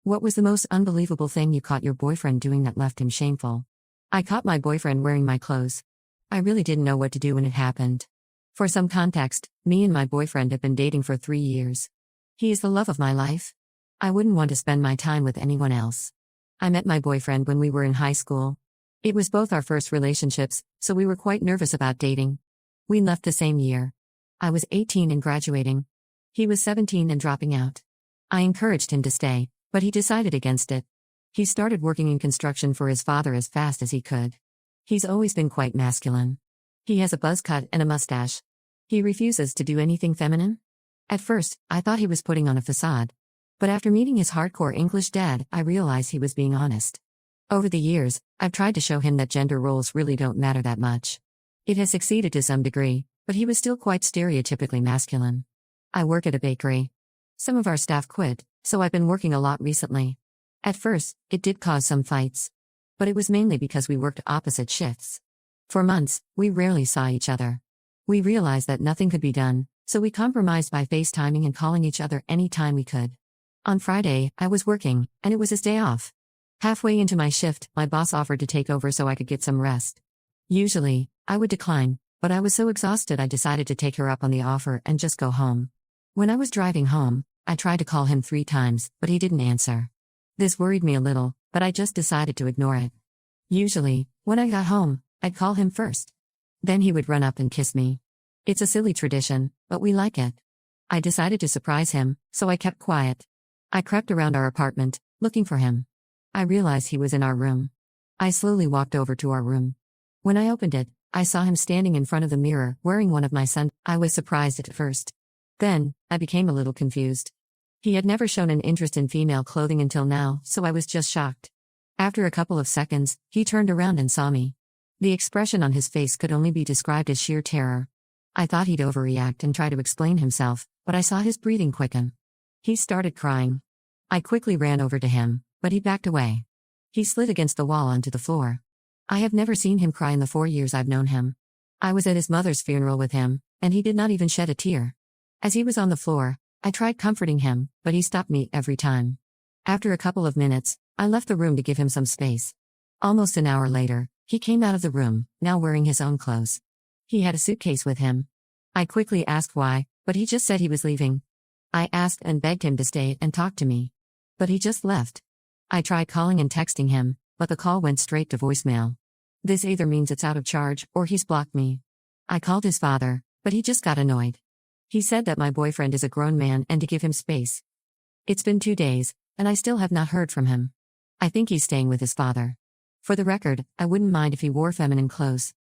What was the most unbelievable thing you caught your boyfriend doing that left him shameful? I caught my boyfriend wearing my clothes. I really didn't know what to do when it happened. For some context, me and my boyfriend have been dating for 3 years. He is the love of my life. I wouldn't want to spend my time with anyone else. I met my boyfriend when we were in high school. It was both our first relationships, so we were quite nervous about dating. We left the same year. I was 18 and graduating. He was 17 and dropping out. I encouraged him to stay, but he decided against it. He started working in construction for his father as fast as he could. He's always been quite masculine. He has a buzz cut and a mustache. He refuses to do anything feminine. At first, I thought he was putting on a facade. But after meeting his hardcore English dad, I realized he was being honest. Over the years, I've tried to show him that gender roles really don't matter that much. It has succeeded to some degree, but he was still quite stereotypically masculine. I work at a bakery. Some of our staff quit, so I've been working a lot recently. At first, it did cause some fights. But it was mainly because we worked opposite shifts. For months, we rarely saw each other. We realized that nothing could be done, so we compromised by FaceTiming and calling each other any time we could. On Friday, I was working, and it was his day off. Halfway into my shift, my boss offered to take over so I could get some rest. Usually, I would decline, but I was so exhausted I decided to take her up on the offer and just go home. When I was driving home, I tried to call him 3 times, but he didn't answer. This worried me a little, but I just decided to ignore it. Usually, when I got home, I'd call him first. Then he would run up and kiss me. It's a silly tradition, but we like it. I decided to surprise him, so I kept quiet. I crept around our apartment, looking for him. I realized he was in our room. I slowly walked over to our room. When I opened it, I saw him standing in front of the mirror, wearing one of my sunglasses. I was surprised at first. Then, I became a little confused. He had never shown an interest in female clothing until now, so I was just shocked. After a couple of seconds, he turned around and saw me. The expression on his face could only be described as sheer terror. I thought he'd overreact and try to explain himself, but I saw his breathing quicken. He started crying. I quickly ran over to him, but he backed away. He slid against the wall onto the floor. I have never seen him cry in the 4 years I've known him. I was at his mother's funeral with him, and he did not even shed a tear. As he was on the floor, I tried comforting him, but he stopped me every time. After a couple of minutes, I left the room to give him some space. Almost an hour later, he came out of the room, now wearing his own clothes. He had a suitcase with him. I quickly asked why, but he just said he was leaving. I asked and begged him to stay and talk to me. But he just left. I tried calling and texting him, but the call went straight to voicemail. This either means it's out of charge or he's blocked me. I called his father, but he just got annoyed. He said that my boyfriend is a grown man and to give him space. It's been 2 days, and I still have not heard from him. I think he's staying with his father. For the record, I wouldn't mind if he wore feminine clothes.